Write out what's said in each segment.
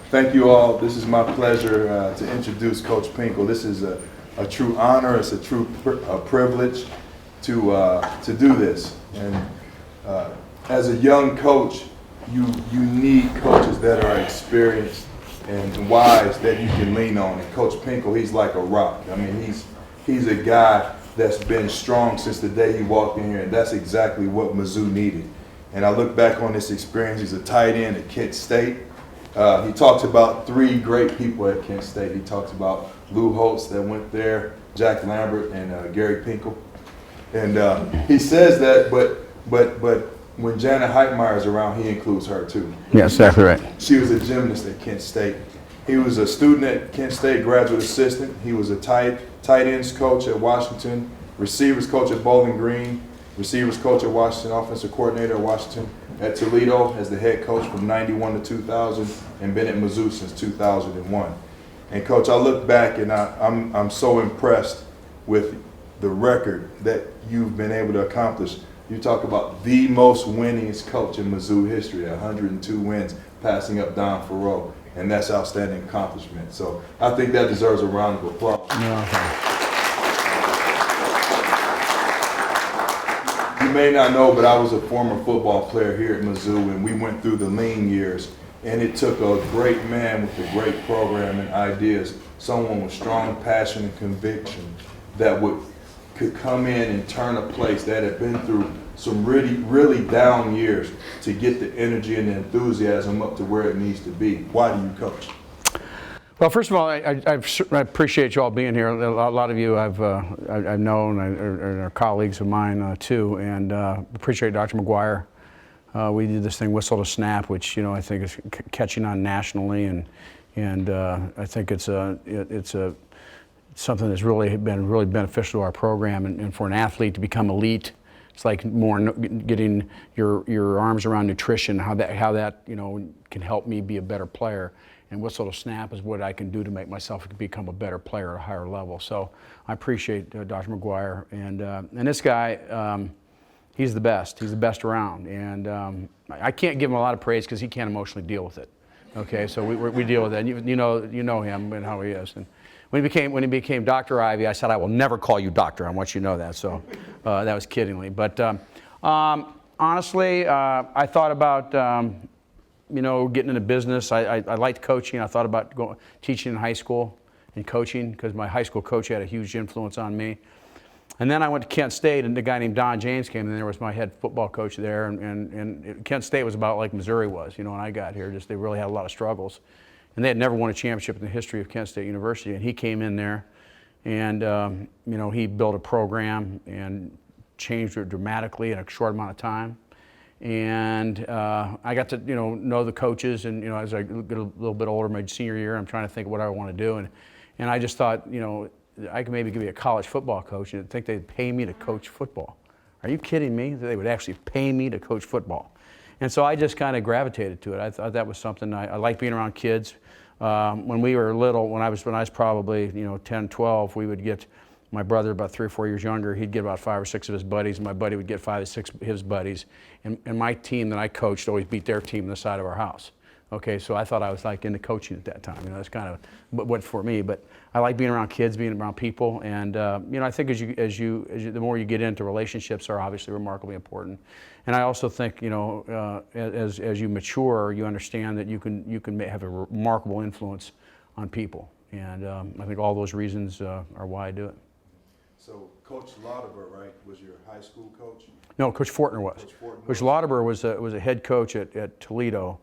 Thank you all. This is my pleasure to introduce Coach Pinkel. This is a true honor. It's a true privilege to do this. And as a young coach, you need coaches that are experienced and wise that you can lean on. And Coach Pinkel, he's like a rock. I mean, he's a guy that's been strong since the day he walked in here, and that's exactly what Mizzou needed. And I look back on this experience. He's a tight end at Kent State. He talks about three great people at Kent State. He talks about Lou Holtz that went there, Jack Lambert, and Gary Pinkel. And he says that, but when Janet Heitmeyer is around, he includes her too. Yeah, exactly right. She was a gymnast at Kent State. He was a student at Kent State, graduate assistant. He was a tight ends coach at Washington, receivers coach at Bowling Green, receivers coach at Washington, offensive coordinator at Washington, at Toledo as the head coach from 91 to 2000, and been at Mizzou since 2001. And Coach, I look back and I'm so impressed with the record that you've been able to accomplish. You talk about the most winningest coach in Mizzou history, 102 wins, passing up Don Farrell, and that's outstanding accomplishment. So I think that deserves a round of applause. You may not know, but I was a former football player here at Mizzou, and we went through the lean years, and it took a great man with a great program and ideas, someone with strong passion and conviction that could come in and turn a place that had been through some really down years to get the energy and the enthusiasm up to where it needs to be. Why do you coach? Well, first of all, I appreciate you all being here. A lot of you I've known and are colleagues of mine too, and appreciate Dr. McGuire. We did this thing, Whistle to Snap, which I think is catching on nationally, and I think it's something that's really been really beneficial to our program, and for an athlete to become elite. It's like more getting your arms around nutrition, how that can help me be a better player. And Whistle to Snap is what I can do to make myself become a better player at a higher level. So I appreciate Dr. McGuire, and this guy, he's the best. He's the best around, and I can't give him a lot of praise because he can't emotionally deal with it. Okay, so we deal with that. And you know him and how he is. And when he became Dr. Ivey, I said, I will never call you doctor. I want you to know that. So that was kiddingly. But honestly, I thought about getting into business. I liked coaching. I thought about teaching in high school and coaching because my high school coach had a huge influence on me. And then I went to Kent State, and the guy named Don James came in. There was my head football coach there, and Kent State was about like Missouri was, when I got here. Just they really had a lot of struggles. And they had never won a championship in the history of Kent State University. And he came in there, and he built a program and changed it dramatically in a short amount of time. And I got to know the coaches, and as I get a little bit older, my senior year, I'm trying to think of what I want to do, and I just thought I could maybe be a college football coach, and I think they'd pay me to coach football. Are you kidding me? They would actually pay me to coach football. And so I just kind of gravitated to it. I thought that was something I like being around kids. When we were little, when I was probably 10, 12, we would get my brother about 3 or 4 years younger. He'd get about 5 or 6 of his buddies, and my buddy would get 5 or 6 of his buddies. And my team that I coached always beat their team on the side of our house. Okay, so I thought I was like into coaching at that time. That's kind of what for me. But I like being around kids, being around people, and I think as you the more you get into, relationships are obviously remarkably important. And I also think as you mature, you understand that you can have a remarkable influence on people. And I think all those reasons are why I do it. So Coach Lauterbur, right, was your high school coach? No, Coach Fortner was. Coach Lauterbur was a head coach at Toledo.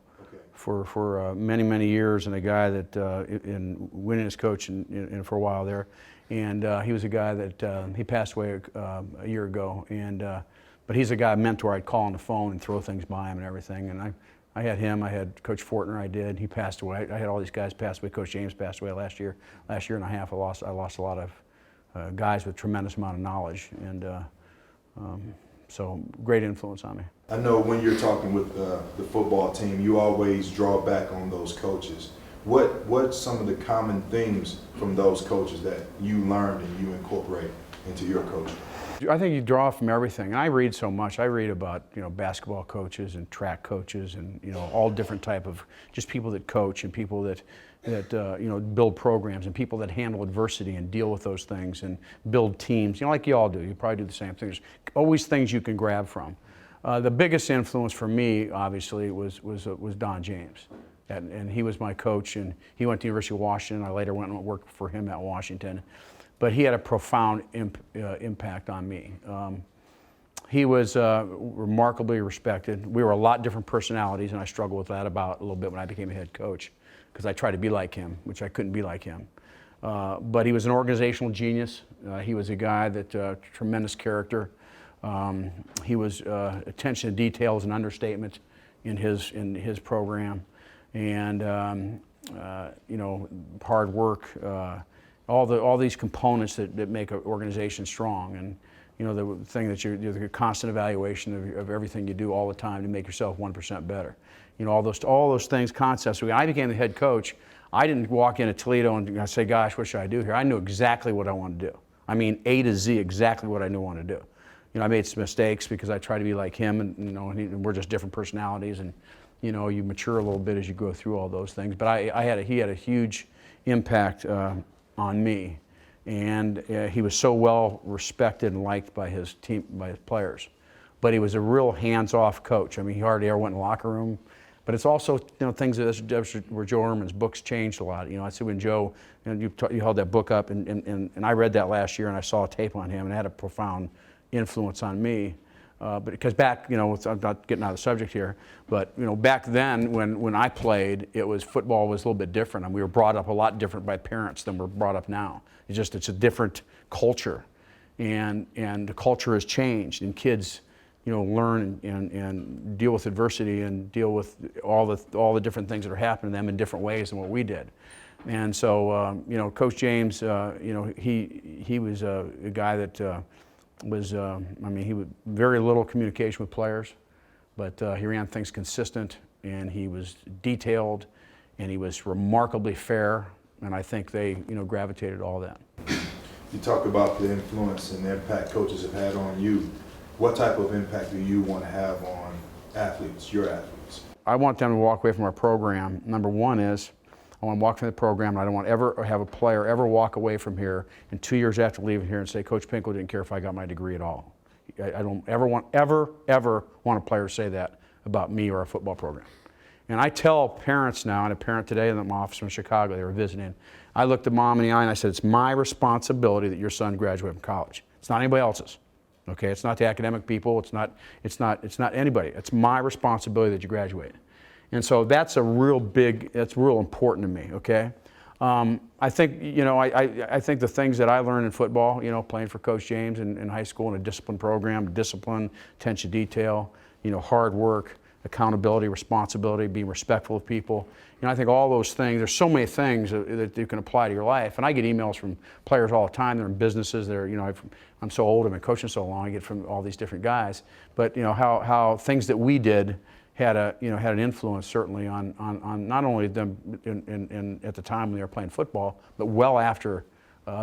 For many years, and a guy that in winning his coach for a while there, and he was a guy that he passed away a year ago, but he's a guy, a mentor. I'd call on the phone and throw things by him and everything, and I had him, I had Coach Fortner, he passed away. I had all these guys pass away. Coach James passed away last year and a half. I lost a lot of guys with tremendous amount of knowledge, and so great influence on me. I know when you're talking with the football team, you always draw back on those coaches. What's some of the common themes from those coaches that you learned and you incorporate into your coaching? I think you draw from everything. And I read so much. I read about, you know, basketball coaches and track coaches and, you know, all different type of just people that coach and people that you know, build programs and people that handle adversity and deal with those things and build teams, you know, like you all do. You probably do the same thing. There's always things you can grab from. The biggest influence for me, obviously, was Don James. And he was my coach, and he went to the University of Washington. I later went and worked for him at Washington. But he had a profound impact on me. He was remarkably respected. We were a lot different personalities, and I struggled with that about a little bit when I became a head coach, because I tried to be like him, which I couldn't be like him. But he was an organizational genius. He was a guy that tremendous character. He was attention to detail is an understatement in his program, and you know, hard work. All these components that make an organization strong, and you know, the thing that you're the constant evaluation of everything you do all the time to make yourself 1% better. You know, all those things, concepts. When I became the head coach, I didn't walk into Toledo and say, "Gosh, what should I do here?" I knew exactly what I wanted to do. I mean, A to Z, exactly what I knew I wanted to do. You know, I made some mistakes because I tried to be like him, and you know, and we're just different personalities, and you know, you mature a little bit as you go through all those things. But he had a huge impact on me, and he was so well respected and liked by his team, by his players. But he was a real hands-off coach. I mean, he hardly ever went in the locker room. But it's also, you know, things where Joe Ehrmann's books changed a lot. You know, I said when Joe, you know, you held that book up, and I read that last year, and I saw a tape on him, and it had a profound influence on me. But because back, you know, I'm not getting out of the subject here, but you know, back then when I played, football was a little bit different, and we were brought up a lot different by parents than we're brought up now. It's a different culture, and the culture has changed, and kids, you know, learn and deal with adversity and deal with all the different things that are happening to them in different ways than what we did. And so, you know, Coach James, you know, he was a guy that I mean, he was very little communication with players, but he ran things consistent, and he was detailed, and he was remarkably fair, and I think they, you know, gravitated all that. You talk about the influence and the impact coaches have had on you. What type of impact do you want to have on athletes, your athletes? I want them to walk away from our program. Number one is, I want to walk from the program, and I don't want to ever have a player ever walk away from here and 2 years after leaving here and say, Coach Pinkel didn't care if I got my degree at all. I don't ever want a player to say that about me or our football program. And I tell parents now, and a parent today in my office from Chicago, they were visiting, I looked at mom in the eye and I said, it's my responsibility that your son graduate from college. It's not anybody else's. Okay, it's not the academic people, it's not anybody. It's my responsibility that you graduate. And so that's real important to me, okay? I think, you know, I think the things that I learned in football, you know, playing for Coach James in high school in a discipline program, discipline, attention to detail, you know, hard work, accountability, responsibility, being respectful of people. You know, I think all those things, there's so many things that you can apply to your life. And I get emails from players all the time. They're in businesses. They're, you know, I'm so old, I've been coaching so long, I get from all these different guys. But, you know, how things that we did had an influence certainly on not only them at the time when they were playing football, but well after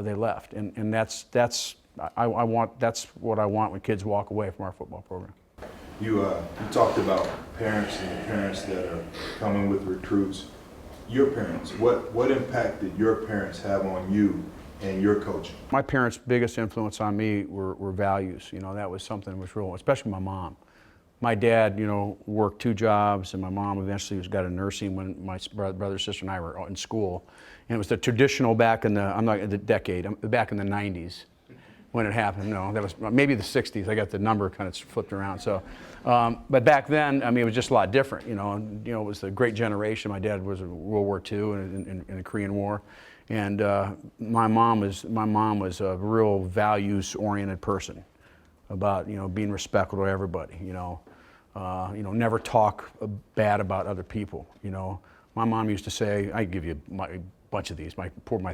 they left. And that's what I want when kids walk away from our football program. You talked about parents and the parents that are coming with recruits. Your parents, what impact did your parents have on you and your coaching? My parents' biggest influence on me were values. You know, that was something that was real, especially my mom. My dad, you know, worked 2 jobs, and my mom eventually got a nursing when my brother, sister, and I were in school. And it was the traditional back in the 90s. When it happened, no, that was maybe the 60s. I got the number kind of flipped around. So, but back then, I mean, it was just a lot different, you know. And, you know, it was the great generation. My dad was in World War II and in the Korean War, and my mom was a real values-oriented person about, you know, being respectful to everybody. You know, never talk bad about other people. You know, my mom used to say, "I give you my." Bunch of these, poor my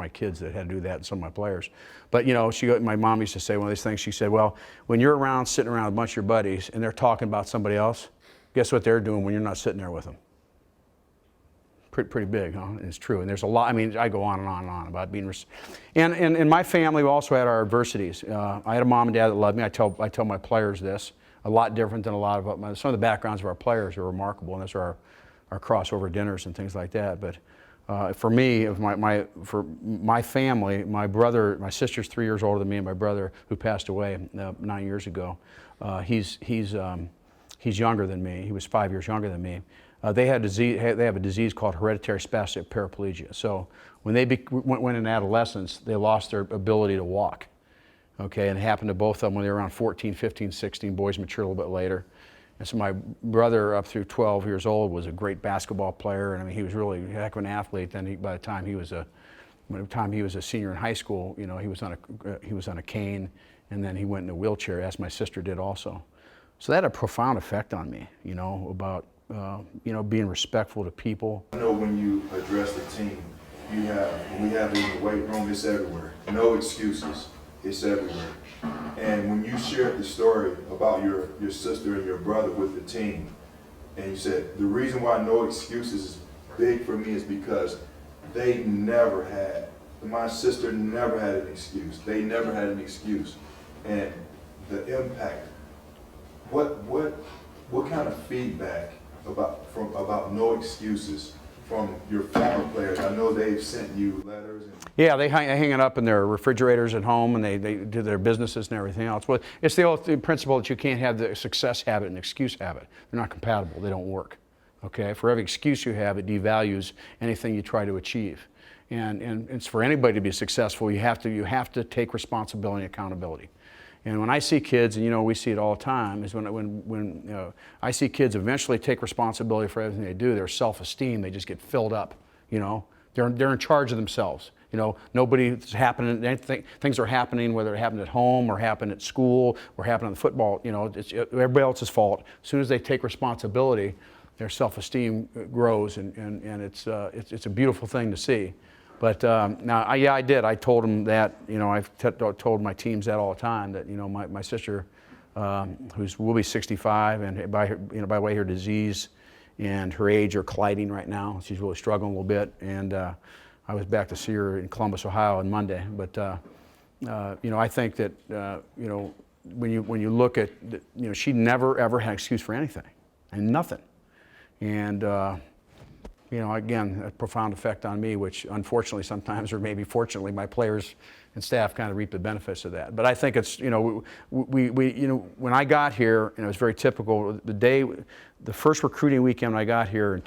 kids that had to do that, and some of my players. But you know, my mom used to say one of these things. She said, "Well, when you're sitting around with a bunch of your buddies, and they're talking about somebody else, guess what they're doing when you're not sitting there with them? Pretty big, huh? It's true, and there's a lot. I mean, I go on and on and on about being. And in my family, we also had our adversities. I had a mom and dad that loved me. I tell my players this. A lot different than a lot of some of the backgrounds of our players are remarkable, and those are our crossover dinners and things like that. But for me, for my family, my sister's 3 years older than me, and my brother, who passed away 9 years ago, he's younger than me. He was 5 years younger than me. They have a disease called hereditary spastic paraplegia. So when they went in adolescence, they lost their ability to walk. Okay, and it happened to both of them when they were around 14, 15, 16. Boys mature a little bit later. And so my brother, up through 12 years old, was a great basketball player, and I mean, he was really a heck of an athlete. Then by the time he was a senior in high school, you know, he was on a cane, and then he went in a wheelchair, as my sister did also. So that had a profound effect on me, you know, about being respectful to people. I know when you address the team, we have it in the weight room, it's everywhere. No excuses, it's everywhere. And when you shared the story about your sister and your brother with the team, and you said, the reason why no excuses is big for me is because my sister never had an excuse. They never had an excuse. And the impact, what kind of feedback about no excuses from your former players? I know they've sent you letters. Yeah, they hang it up in their refrigerators at home, and they do their businesses and everything else. Well, it's the old principle that you can't have the success habit and excuse habit. They're not compatible. They don't work. Okay, for every excuse you have, it devalues anything you try to achieve. And it's for anybody to be successful, you have to take responsibility and accountability. And when I see kids, and you know we see it all the time, is when I see kids eventually take responsibility for everything they do, their self-esteem, they just get filled up. You know, they're in charge of themselves. You know, nobody's happening. Things are happening, whether it happened at home or happened at school or happened on the football. You know, it's everybody else's fault. As soon as they take responsibility, their self-esteem grows, and it's a beautiful thing to see. But now, I did. I told them that, you know, I've told my teams that all the time, that, you know, my sister, will be 65, and by way of her disease and her age are colliding right now. She's really struggling a little bit, and I was back to see her in Columbus, Ohio on Monday. But you know, I think that you know, when you look at, you know, she never ever had an excuse for anything, and nothing, and. You know, again, a profound effect on me, which unfortunately sometimes, or maybe fortunately, my players and staff kind of reap the benefits of that. But I think it's, you know, you know, when I got here, and it was very typical, the first recruiting weekend when I got here in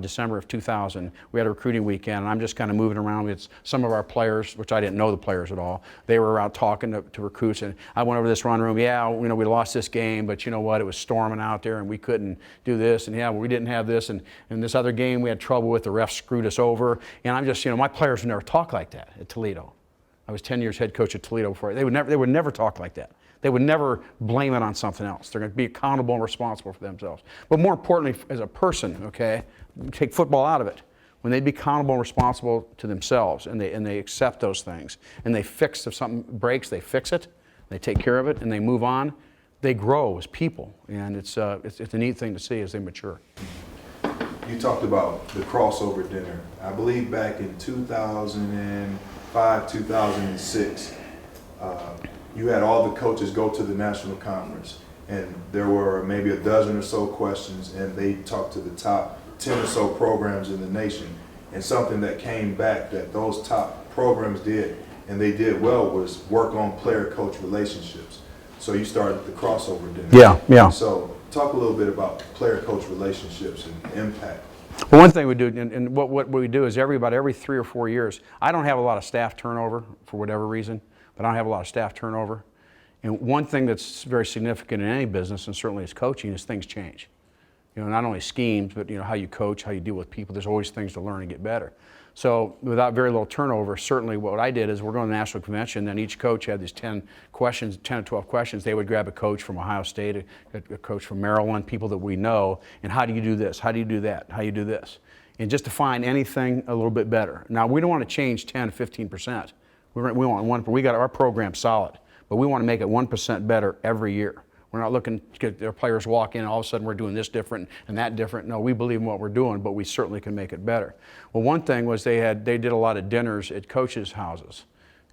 December of 2000, we had a recruiting weekend, and I'm just kind of moving around with some of our players, which I didn't know the players at all. They were out talking to recruits, and I went over to this run room. Yeah, you know, we lost this game, but you know what? It was storming out there, and we couldn't do this, and yeah, well, we didn't have this, and this other game we had trouble with. The refs screwed us over, and I'm just, you know, my players would never talk like that at Toledo. I was 10 years head coach at Toledo before. They would never talk like that. They would never blame it on something else. They're going to be accountable and responsible for themselves. But more importantly, as a person, okay, take football out of it. When they be accountable and responsible to themselves, and they accept those things, and they fix, if something breaks, they fix it, they take care of it, and they move on, they grow as people. And it's a neat thing to see as they mature. You talked about the crossover dinner. I believe back in 2005, 2006, you had all the coaches go to the national conference, and there were maybe a dozen or so questions, and they talked to the top 10 or so programs in the nation. And something that came back that those top programs did, and they did well, was work on player-coach relationships. So you started the crossover dinner. Yeah. So talk a little bit about player-coach relationships and impact. Well, one thing we do, and what we do is every 3 or 4 years, I don't have a lot of staff turnover for whatever reason, but I don't have a lot of staff turnover. And one thing that's very significant in any business, and certainly as coaching, is things change. You know, not only schemes, but you know, how you coach, how you deal with people. There's always things to learn and get better. So without very little turnover, certainly what I did is we're going to the national convention, then each coach had these 10 questions, 10 or 12 questions. They would grab a coach from Ohio State, a coach from Maryland, people that we know, and how do you do this? How do you do that? How do you do this? And just to find anything a little bit better. Now, we don't want to change 10 to 15%. We want we got our program solid, but we want to make it 1% better every year. We're not looking to get their players walk in and all of a sudden we're doing this different and that different. No, we believe in what we're doing, but we certainly can make it better. Well, one thing was they did a lot of dinners at coaches' houses.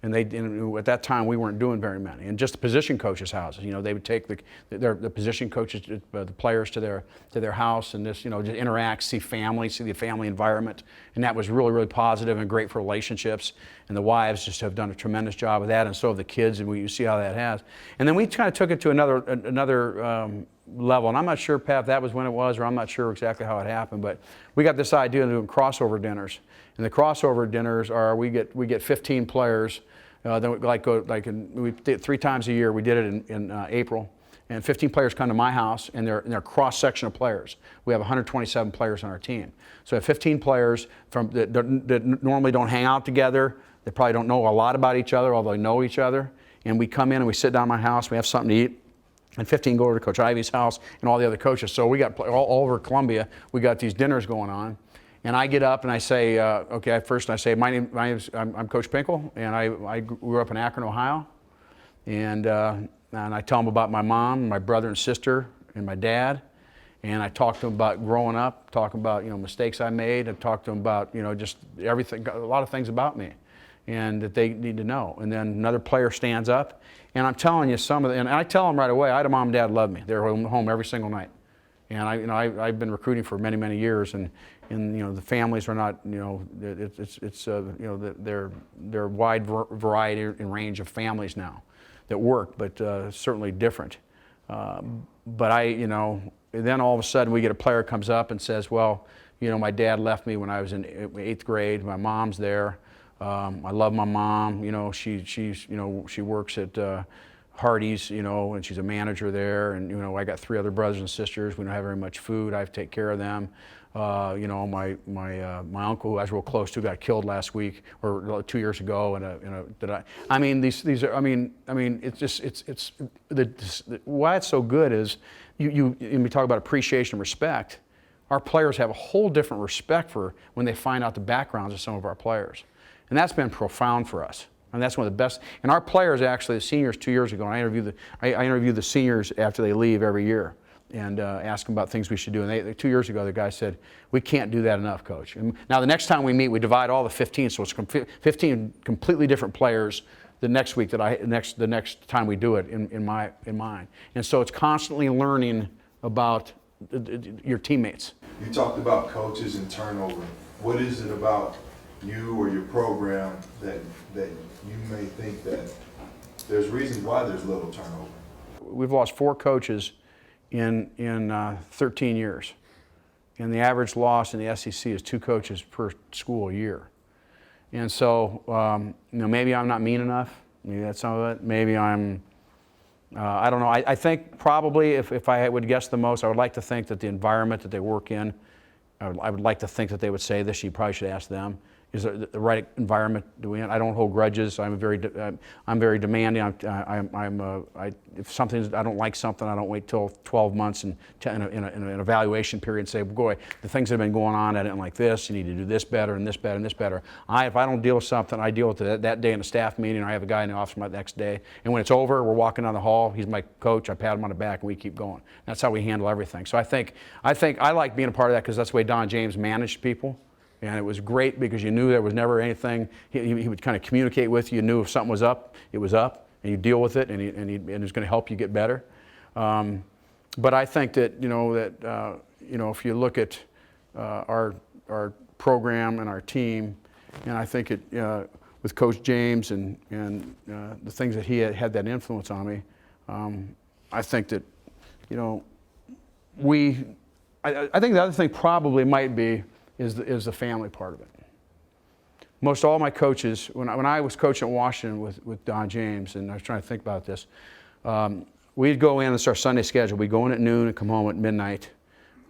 And at that time, we weren't doing very many. And just the position coaches' houses, they would take the position coaches, the players to their house, and just interact, see the family environment, and that was really, really positive and great for relationships. And the wives just have done a tremendous job of that, and so have the kids, and you see how that has. And then we kind of took it to another level, and I'm not sure, Pat, if that was when it was, or I'm not sure exactly how it happened, but we got this idea of doing crossover dinners. And the crossover dinners are we get 15 players. Then we did 3 times a year. We did it in April, and 15 players come to my house, and they're cross section of players. We have 127 players on our team, so we have 15 players that normally don't hang out together. They probably don't know a lot about each other, although they know each other. And we come in and we sit down at my house. We have something to eat. And 15 go over to Coach Ivey's house and all the other coaches. So we got all over Columbia. We got these dinners going on. And I get up and I say, okay, first I say, I'm Coach Pinkel, and I grew up in Akron, Ohio. And I tell them about my mom, my brother and sister, and my dad. And I talk to them about growing up, talking about mistakes I made, and talk to them about just everything, a lot of things about me, and that they need to know. And then another player stands up, and I'm telling you and I tell them right away, I had a mom and dad love me. They're home every single night. And I've been recruiting for many, many years, and the families are not, they're a wide variety and range of families now that work, but certainly different. But then all of a sudden we get a player comes up and says, well, my dad left me when I was in 8th grade. My mom's there. I love my mom. She works at Hardee's, and she's a manager there, and I got 3 other brothers and sisters. We don't have very much food. I have to take care of them. My uncle, who I was real close to, got killed last week or 2 years ago. Why it's so good is and we talk about appreciation and respect. Our players have a whole different respect for when they find out the backgrounds of some of our players, and that's been profound for us. And that's one of the best. And our players, actually, the seniors 2 years ago, and I interview the seniors after they leave every year and ask them about things we should do. And 2 years ago, the guy said, we can't do that enough, Coach. And now the next time we meet, we divide all the 15, so it's 15 completely different players the next week the next time we do it in mine. And so it's constantly learning about your teammates. You talked about coaches and turnover. What is it about you or your program that you may think that there's reasons why there's little turnover? We've lost 4 coaches in 13 years, and the average loss in the SEC is 2 coaches per school a year. And so maybe I'm not mean enough. Maybe that's some of it. Maybe I'm I don't know. I think probably if I would guess the most, I would like to think that the environment that they work in, I would like to think that they would say this. You probably should ask them. Is it the right environment do we? I don't hold grudges. I'm very demanding. If I don't like something, I don't wait till 12 months and in an evaluation period and say, boy, the things that have been going on, I didn't like this. You need to do this better and this better and this better. If I don't deal with something, I deal with it that day in a staff meeting. I have a guy in the office the next day, and when it's over, we're walking down the hall. He's my coach. I pat him on the back, and we keep going. That's how we handle everything. So I think I like being a part of that because that's the way Don James managed people. And it was great because you knew there was never anything. He would kind of communicate with you. You knew if something was up, it was up, and you deal with it, and he was going to help you get better. But I think that if you look at our program and our team, and I think with Coach James and the things that he had that influence on me, I think that I think the other thing probably might be is the family part of it. Most all my coaches, when I was coaching at Washington with Don James, and I was trying to think about this, we'd go in, it's our Sunday schedule, we'd go in at noon and come home at midnight,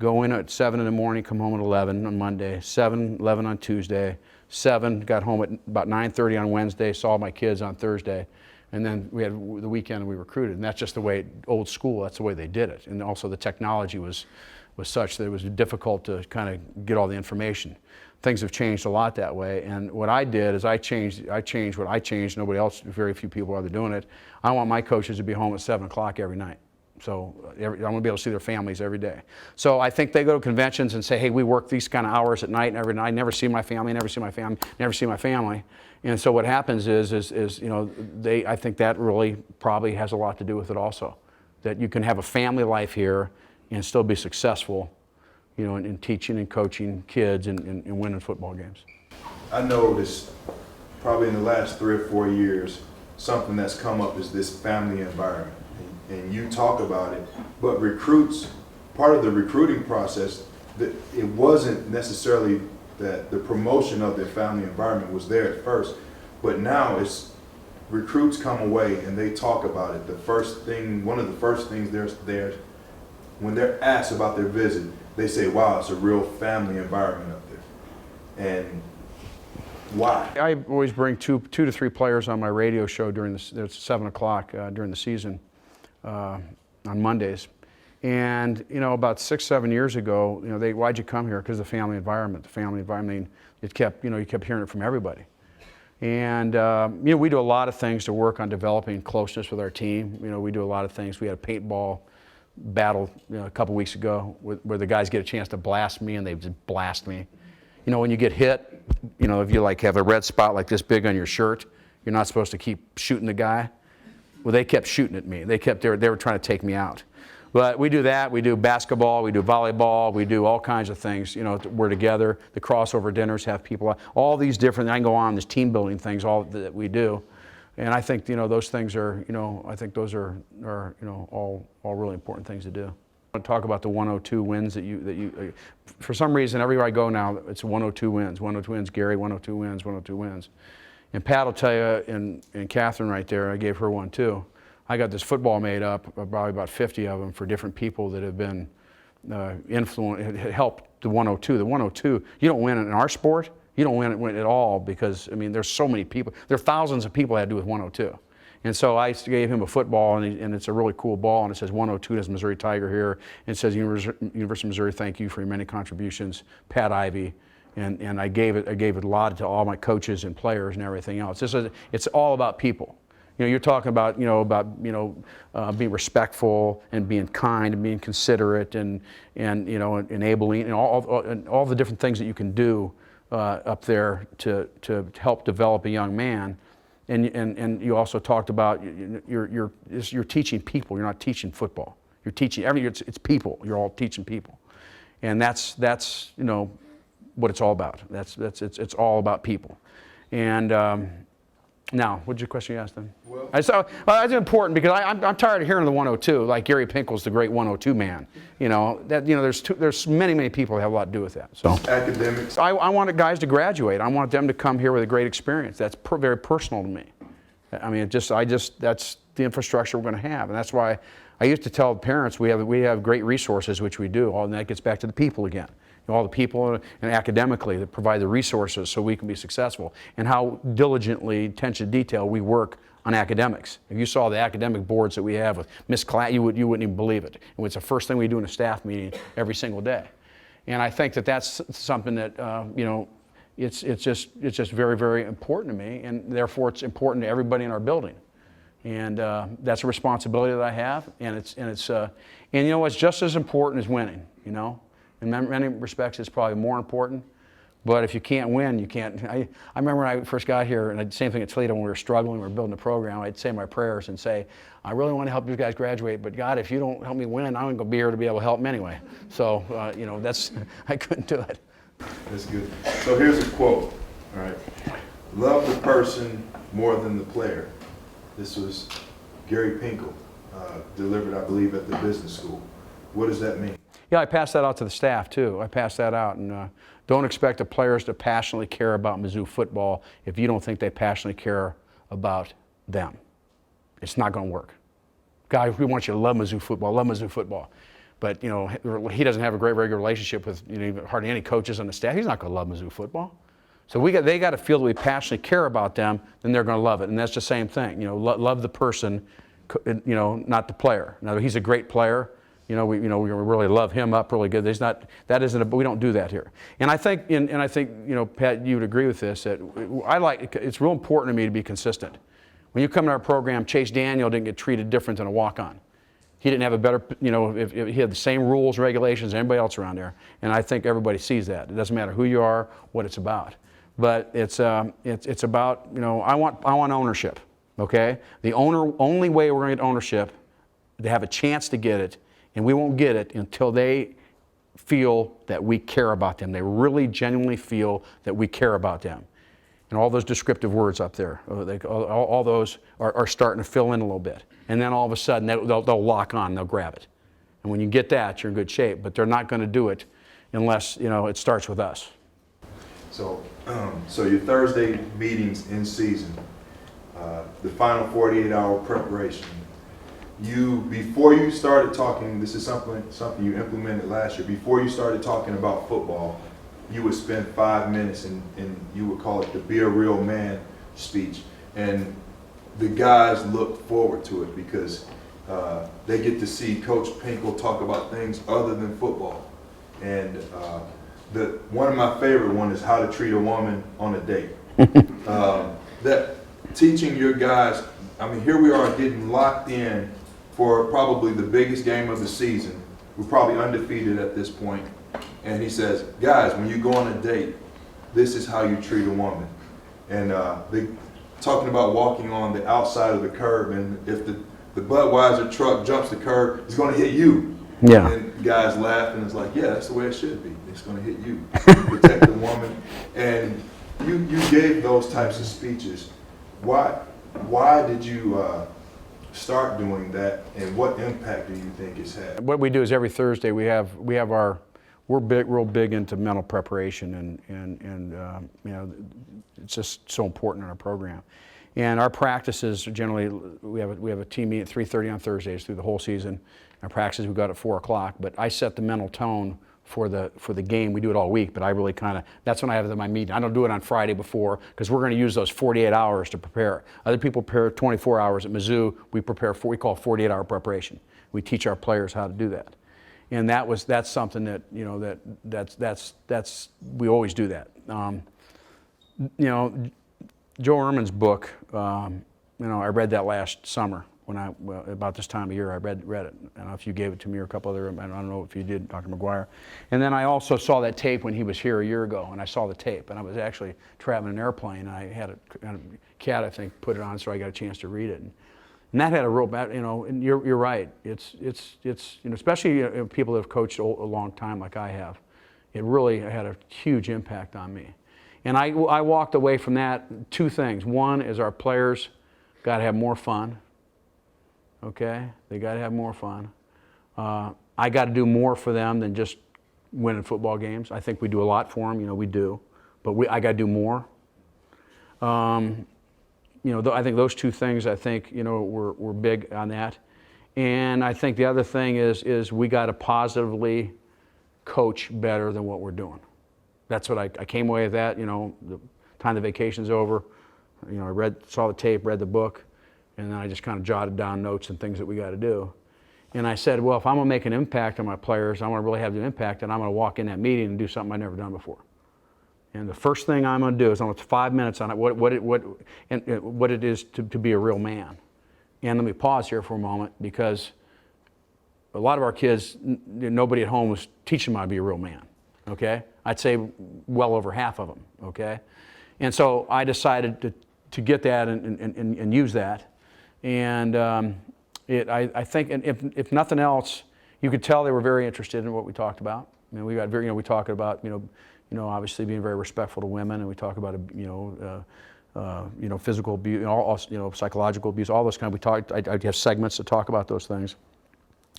go in at 7 in the morning, come home at 11 on Monday, 11 on Tuesday, 7, got home at about 9:30 on Wednesday, saw my kids on Thursday, and then we had the weekend and we recruited. And that's just the way, old school, that's the way they did it. And also the technology was such that it was difficult to kind of get all the information. Things have changed a lot that way, and what I did is I changed what I changed. Nobody else, very few people are doing it. I want my coaches to be home at 7 o'clock every night. So I want to be able to see their families every day. So I think they go to conventions and say, hey, we work these kind of hours at night and every night. I never see my family, never see my family, never see my family. And so what happens is you know, I think that really probably has a lot to do with it also. That you can have a family life here and still be successful, you know, in teaching and coaching kids and winning football games. I noticed probably in the last 3 or 4 years, something that's come up is this family environment. And you talk about it, but recruits, part of the recruiting process, it wasn't necessarily that the promotion of their family environment was there at first, but now it's recruits come away and they talk about it. The first thing, one of the first things they're when they're asked about their visit, they say, wow, it's a real family environment up there. And why? I always bring two to three players on my radio show during it's 7 o'clock during the season on Mondays. And, you know, about 6, 7 years ago, you know, why'd you come here? Because of the family environment. The family environment, I mean, it kept, you know, you kept hearing it from everybody. And, you know, we do a lot of things to work on developing closeness with our team. You know, we do a lot of things. We had a paintball battle, you know, a couple weeks ago where the guys get a chance to blast me and they just blast me. You know, when you get hit, you know, if you like have a red spot like this big on your shirt, you're not supposed to keep shooting the guy. Well, they kept shooting at me. They were trying to take me out. But we do that. We do basketball. We do volleyball. We do all kinds of things. You know, we're together. The crossover dinners have people. All these different. I can go on. There's team building things. All that we do, and I think, you know, those things are. You know, I think those are you know, all really important things to do. I want to talk about the 102 wins that you. For some reason, everywhere I go now, it's 102 wins. 102 wins. Gary, 102 wins. 102 wins. And Pat will tell you, and Catherine right there, I gave her one too. I got this football made up, probably about 50 of them, for different people that have been helped the 102. The 102, you don't win it in our sport, you don't win it at all because, I mean, there's so many people. There are thousands of people that had to do with 102. And so I gave him a football, and it's a really cool ball, and it says 102, there's Missouri Tiger here, and it says University of Missouri, thank you for your many contributions, Pat Ivey. And I gave it a lot to all my coaches and players and everything else. It's all about people. You know, you're talking about, being respectful and being kind and being considerate and you know, enabling and all the different things that you can do up there to help develop a young man. And you also talked about you're teaching people. You're not teaching football. You're teaching it's people. You're all teaching people, and that's you know what it's all about. It's all about people. And now, what's your question you asked then? Well, that's important because I'm tired of hearing the 102. Like Gary Pinkel's the great 102 man. You know there's many people that have a lot to do with that. So academics. I wanted guys to graduate. I want them to come here with a great experience. That's very personal to me. I mean, that's the infrastructure we're going to have, and that's why I used to tell parents we have great resources, which we do. And that gets back to the people again. All the people and academically that provide the resources so we can be successful, and how diligently, attention to detail, we work on academics. If you saw the academic boards that we have with Miss Class, you wouldn't even believe it. And it's the first thing we do in a staff meeting every single day. And I think that's something that you know, it's just very, very important to me, and therefore it's important to everybody in our building. And that's a responsibility that I have, and you know, it's just as important as winning. You know. In many respects, it's probably more important. But if you can't win, you can't. I remember when I first got here, and the same thing at Toledo when we were struggling, we were building a program, I'd say my prayers and say, I really want to help you guys graduate, but God, if you don't help me win, I'm going to be here to be able to help them anyway. So, you know, I couldn't do it. That's good. So here's a quote, all right. Love the person more than the player. This was Gary Pinkel, delivered, I believe, at the business school. What does that mean? Yeah, I passed that out to the staff too. I passed that out, and don't expect the players to passionately care about Mizzou football if you don't think they passionately care about them. It's not going to work. Guys, we want you to love Mizzou football. But you know, he doesn't have a great regular relationship with hardly any coaches on the staff. He's not going to love Mizzou football. So they got to feel that we passionately care about them, then they're going to love it. And that's the same thing. You know, love the person, you know, not the player. Now he's a great player. We really love him up really good. We don't do that here. And I think, you know, Pat, you would agree with this, that it's real important to me to be consistent. When you come to our program, Chase Daniel didn't get treated different than a walk-on. He didn't have a better, if he had the same rules and regulations as anybody else around there. And I think everybody sees that. It doesn't matter who you are, what it's about. But it's about, I want ownership, okay? The only way we're going to get ownership, to have a chance to get it, and we won't get it until they feel that we care about them. They really genuinely feel that we care about them. And all those descriptive words up there, all those are starting to fill in a little bit. And then all of a sudden, they'll lock on, they'll grab it. And when you get that, you're in good shape. But they're not going to do it unless, it starts with us. So your Thursday meetings in season, the final 48-hour preparation. Before you started talking, this is something you implemented last year. Before you started talking about football, you would spend 5 minutes and you would call it the "Be a Real Man" speech, and the guys look forward to it because they get to see Coach Pinkel talk about things other than football. And one of my favorite one is how to treat a woman on a date. That teaching your guys. I mean, here we are getting locked in for probably the biggest game of the season. We're probably undefeated at this point. And he says, guys, when you go on a date, this is how you treat a woman. And they talking about walking on the outside of the curb, and if the Budweiser truck jumps the curb, it's going to hit you. Yeah. And guys laugh, and it's like, yeah, that's the way it should be. It's going to hit you. Protect the woman. And you gave those types of speeches. Why did you start doing that, and what impact do you think it's had? What we do is every Thursday we're real big into mental preparation, and it's just so important in our program. And our practices are generally, we have a team meeting at 3:30 on Thursdays through the whole season. Our practices we got at 4 o'clock, but I set the mental tone for the game. We do it all week, but I really that's when I have my meeting. I don't do it on Friday before, because we're going to use those 48 hours to prepare. Other people prepare 24 hours at Mizzou. We we call 48-hour preparation. We teach our players how to do that. And that's something that, that's we always do that. Joe Ehrmann's book, I read that last summer about this time of year. I read it. I don't know if you gave it to me or a couple other, I don't know if you did, Dr. McGuire. And then I also saw that tape when he was here a year ago, and I saw the tape, and I was actually traveling an airplane, and I had a cat, I think, put it on, so I got a chance to read it. And that had a real bad, and you're right. It's especially people that have coached a long time like I have. It really had a huge impact on me. And I walked away from that, 2 things. One is our players got to have more fun. Okay, they got to have more fun. I got to do more for them than just winning football games. I think we do a lot for them. We do, but I got to do more. I think those 2 things, we're big on that. And I think the other thing is we got to positively coach better than what we're doing. That's what I came away with that, the time the vacation's over. I saw the tape, read the book, and then I just kind of jotted down notes and things that we got to do. And I said, well, if I'm going to make an impact on my players, I want to really have an impact, and I'm going to walk in that meeting and do something I've never done before. And the first thing I'm going to do is I'm going to 5 minutes on it, what it is to be a real man. And let me pause here for a moment, because a lot of our kids, nobody at home was teaching them how to be a real man. Okay, I'd say well over half of them. Okay, and so I decided to get that and use that. And I think, and if nothing else, you could tell they were very interested in what we talked about. I mean, we talk about obviously being very respectful to women, and we talk about physical abuse, psychological abuse, all those kind. I have segments that talk about those things.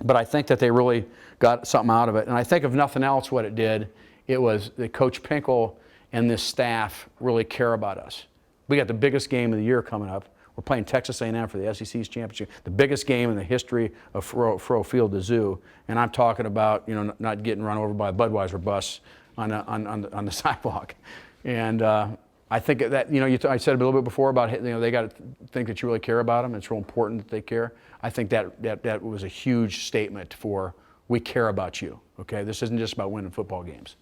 But I think that they really got something out of it. And I think if nothing else, what it did, it was that Coach Pinkel and this staff really care about us. We got the biggest game of the year coming up. We're playing Texas A&M for the SEC's championship, the biggest game in the history of Furrow Field, the zoo. And I'm talking about not getting run over by a Budweiser bus on the sidewalk. And I think that I said a little bit before about they got to think that you really care about them. It's real important that they care. I think that was a huge statement for we care about you. Okay, this isn't just about winning football games.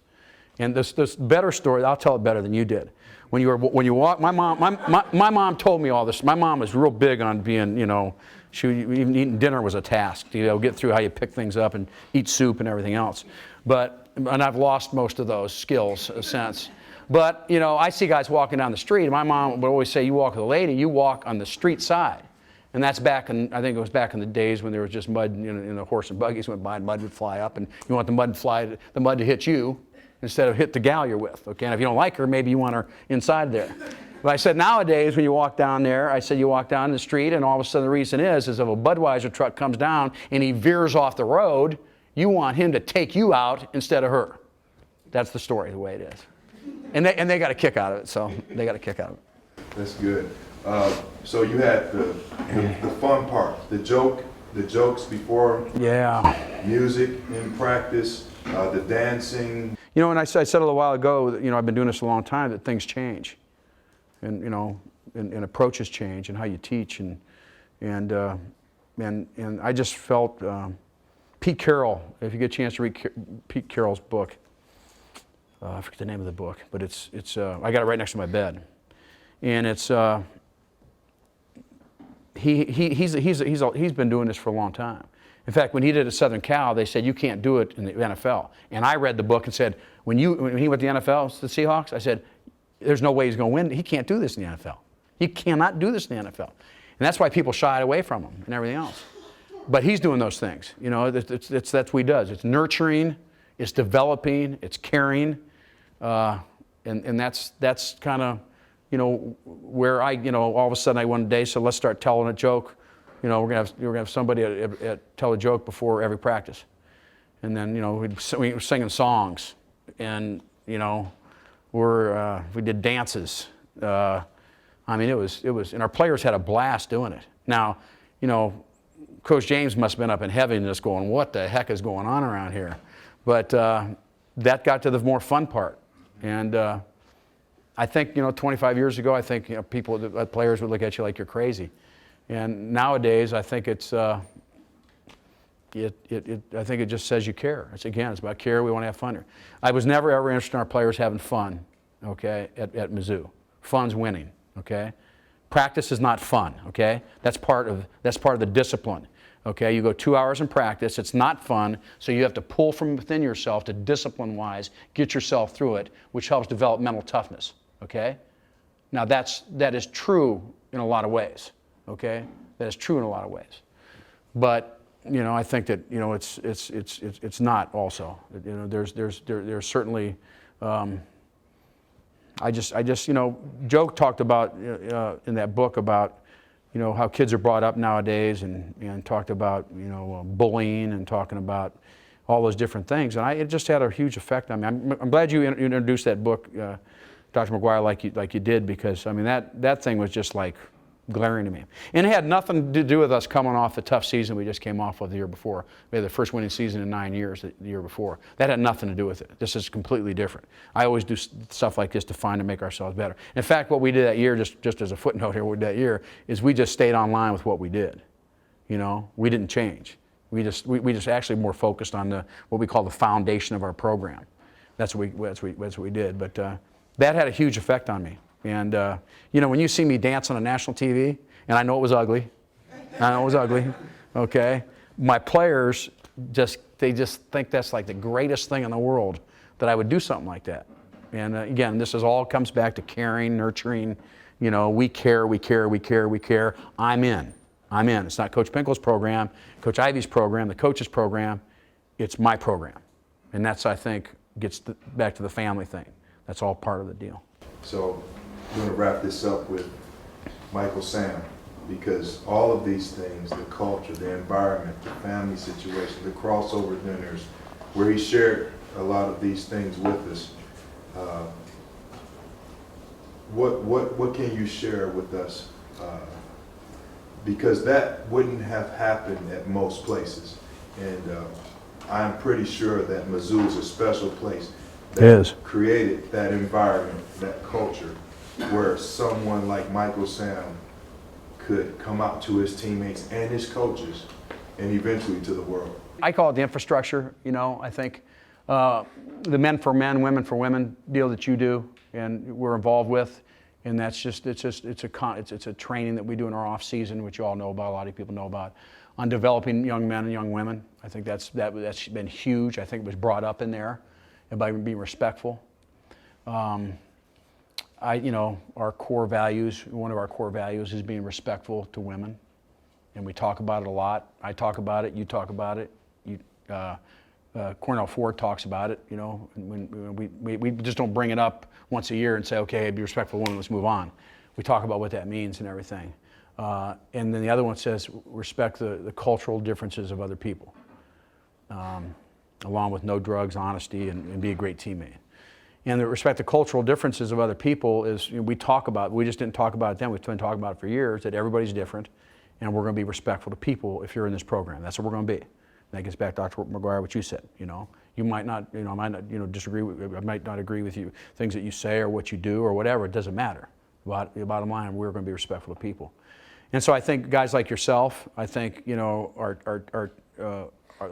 And this better story, I'll tell it better than you did. When you walk, my mom told me all this. My mom was real big on being, Even eating dinner was a task. Get through how you pick things up and eat soup and everything else. And I've lost most of those skills since. But I see guys walking down the street. And my mom would always say, "You walk with a lady, you walk on the street side." And that's back in, I think it was back in the days when there was just mud, the horse and buggies went by and mud would fly up, and you want the mud to hit you instead of hit the gal you're with. Okay, and if you don't like her, maybe you want her inside there. But I said nowadays when you walk down there, I said you walk down the street, and all of a sudden the reason is if a Budweiser truck comes down and he veers off the road, you want him to take you out instead of her. That's the story, the way it is. And they got a kick out of it, so they got a kick out of it. That's good. So you had the fun part, the jokes before music in practice, the dancing. And I said a little while ago that, I've been doing this a long time, that things change. And, and approaches change, and how you teach. And I just felt, Pete Carroll, if you get a chance to read Pete Carroll's book, I forget the name of the book, but it's I got it right next to my bed. And it's, he's been doing this for a long time. In fact, when he did at Southern Cal, they said, you can't do it in the NFL. And I read the book and said, when he went to the NFL, the Seahawks, I said, there's no way he's going to win. He can't do this in the NFL. He cannot do this in the NFL. And that's why people shied away from him and everything else. But he's doing those things. That's what he does. It's nurturing, it's developing, it's caring. And that's kind of, where all of a sudden one day said, let's start telling a joke. We're gonna have somebody tell a joke before every practice. And then, we were singing songs, and, we did dances. It was, and our players had a blast doing it. Now, Coach James must have been up in heaven just going, what the heck is going on around here? But that got to the more fun part. And I think, 25 years ago, I think players would look at you like you're crazy. And nowadays, I think it's, I think it just says you care. It's about care. We want to have fun here. I was never ever interested in our players having fun, okay, at Mizzou. Fun's winning, okay? Practice is not fun, okay? That's part of the discipline, okay? You go 2 hours in practice, it's not fun, so you have to pull from within yourself to discipline-wise, get yourself through it, which helps develop mental toughness, okay? Now that is true in a lot of ways, okay? That is true in a lot of ways. But I think that it's not also. There's certainly. I just Joe talked about in that book about how kids are brought up nowadays, and talked about bullying, and talking about all those different things, and it just had a huge effect on me. I'm glad you introduced that book, Dr. McGuire, like you did, because that thing was just like glaring to me. And it had nothing to do with us coming off the tough season we just came off of the year before. We had the first winning season in 9 years the year before. That had nothing to do with it. This is completely different. I always do stuff like this to find and make ourselves better. In fact, what we did that year, just as a footnote here, what we did that year, is we just stayed on line with what we did. We didn't change. We just actually more focused on what we call the foundation of our program. That's what we did. But that had a huge effect on me. And, when you see me dance on a national TV, and I know it was ugly, okay? My players they just think that's like the greatest thing in the world, that I would do something like that. And again, this all comes back to caring, nurturing. We care. I'm in. It's not Coach Pinkel's program, Coach Ivey's program, the coach's program. It's my program. And that's, I think, gets back to the family thing. That's all part of the deal. So I'm going to wrap this up with Michael Sam, because all of these things, the culture, the environment, the family situation, the crossover dinners, where he shared a lot of these things with us, what can you share with us? Because that wouldn't have happened at most places. And I'm pretty sure that Mizzou is a special place that created that environment, that culture, where someone like Michael Sam could come out to his teammates and his coaches, and eventually to the world. I call it the infrastructure. I think the men for men, women for women deal that you do and we're involved with, And that's just it's a training that we do in our off season, which you all know about, a lot of people know about, on developing young men and young women. I think that's been huge. I think it was brought up in there, and by being respectful. Our core values, one of our core values is being respectful to women, and we talk about it a lot. I talk about it, you talk about it. Cornell Ford talks about it. When we just don't bring it up once a year and say, okay, be respectful of women, let's move on. We talk about what that means and everything. And then the other one says, respect the cultural differences of other people, along with no drugs, honesty, and be a great teammate. And the respect the cultural differences of other people is, we talk about, we just didn't talk about it then, we've been talking about it for years, that everybody's different, and we're going to be respectful to people if you're in this program. That's what we're going to be. And that gets back to Dr. McGuire, what you said. You might not, disagree with, I might not agree with you, things that you say or what you do or whatever, it doesn't matter. The bottom line, we're going to be respectful to people. And so I think guys like yourself, I think,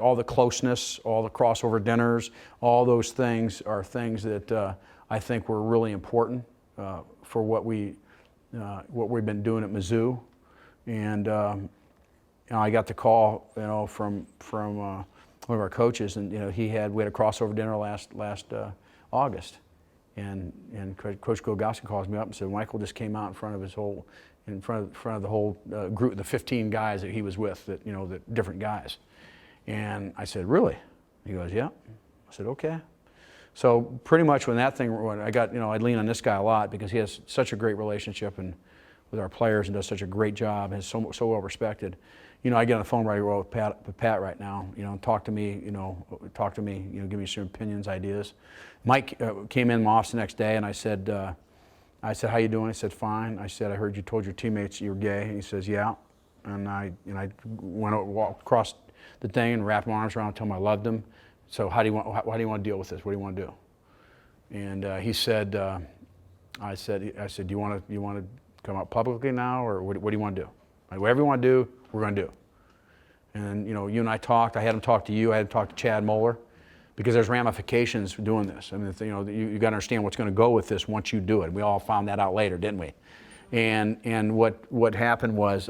all the closeness, all the crossover dinners, all those things are things that I think were really important for what we've been doing at Mizzou. And I got the call, from one of our coaches, and we had a crossover dinner last August, and Coach Gilgowski calls me up and said Michael just came out in front of the whole group, the 15 guys that he was with, the different guys. And I said, really? He goes, yeah. I said, okay. So pretty much when I got, I lean on this guy a lot because he has such a great relationship with our players and does such a great job and is so well respected. I get on the phone right away with Pat right now, talk to me, give me some opinions, ideas. Mike came in my office the next day and I said, how you doing? He said, fine. I said, I heard you told your teammates you were gay. And he says, yeah. And I walked across the thing and wrapped my arms around and told him I loved him. So how do you want to deal with this? What do you want to do? And he said, I said, do you want to come out publicly now, or what do you want to do? Whatever you want to do, we're going to do. And you and I talked. I had him talk to you. I had him talk to Chad Moeller, because there's ramifications for doing this. I mean, you got to understand what's going to go with this once you do it. We all found that out later, didn't we? And what happened was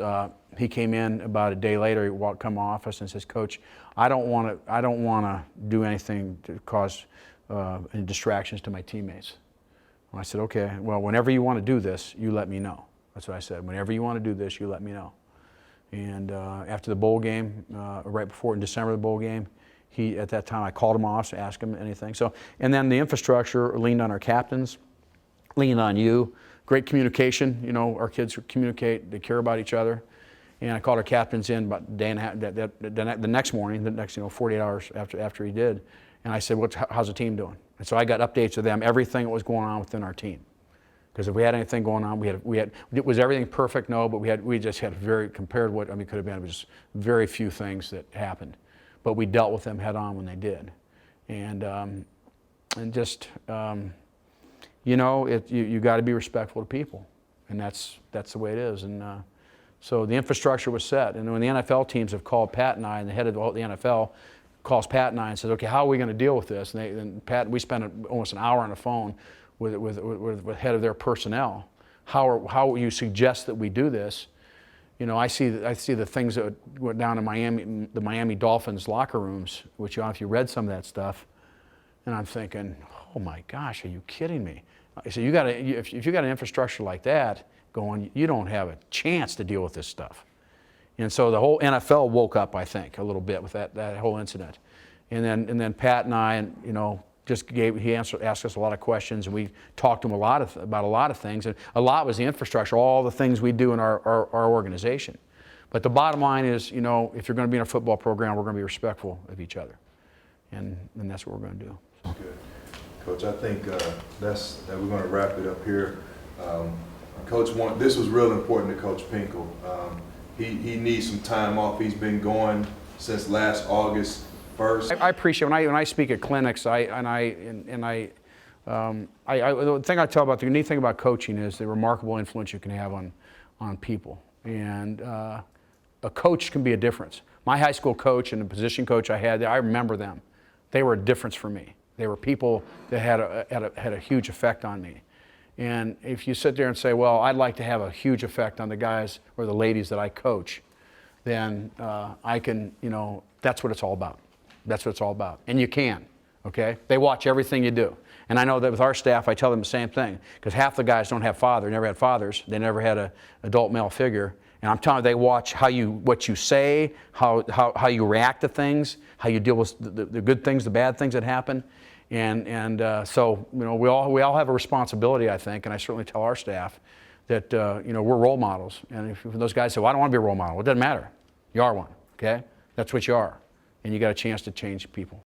he came in about a day later. He come to my office and says, Coach, I don't want to do anything to cause any distractions to my teammates. And I said, okay. Well, whenever you want to do this, you let me know. That's what I said. Whenever you want to do this, you let me know. And after the bowl game, right before in December the bowl game, at that time I called him off to ask him anything. So, and then the infrastructure leaned on our captains, leaned on you. Great communication. Our kids communicate. They care about each other. And I called our captains in about a day and a half, the next morning, the next 48 hours after he did, and I said, how's the team doing? And so I got updates of them, everything that was going on within our team. Because if we had anything going on, was everything perfect? No, but we just had compared what could have been, it was just very few things that happened, but we dealt with them head on when they did, and just you got to be respectful to people, and that's the way it is, and so the infrastructure was set, and when the NFL teams have called Pat and I, and the head of the NFL calls Pat and I and says, okay, how are we going to deal with this? And Pat, we spent almost an hour on the phone with head of their personnel. How you suggest that we do this? I see the things that went down in the Miami Dolphins locker rooms, which if you read some of that stuff, and I'm thinking, oh my gosh, are you kidding me? So if you got an infrastructure like that going, you don't have a chance to deal with this stuff. And so the whole NFL woke up, I think, a little bit with that whole incident. And then Pat and I, asked us a lot of questions, and we talked to him about a lot of things. And a lot was the infrastructure, all the things we do in our organization. But the bottom line is, if you're going to be in a football program, we're going to be respectful of each other. And that's what we're going to do. Good. Coach, I think that we're going to wrap it up here. Coach, this was real important to Coach Pinkel. He needs some time off. He's been going since last August 1st. I appreciate when I speak at clinics. The thing I tell about the unique thing about coaching is the remarkable influence you can have on people, and a coach can be a difference. My high school coach and the position coach I had, I remember them. They were a difference for me. They were people that had a huge effect on me. And if you sit there and say, well, I'd like to have a huge effect on the guys or the ladies that I coach, then I can, that's what it's all about. That's what it's all about. And you can, okay? They watch everything you do. And I know that with our staff, I tell them the same thing, because half the guys don't have fathers, never had fathers. They never had an adult male figure. And I'm telling you, they watch what you say, how you react to things, how you deal with the good things, the bad things that happen. And so, we all have a responsibility, I think, and I certainly tell our staff that, we're role models. And if those guys say, well, I don't want to be a role model, it doesn't matter. You are one, okay? That's what you are. And you got a chance to change people.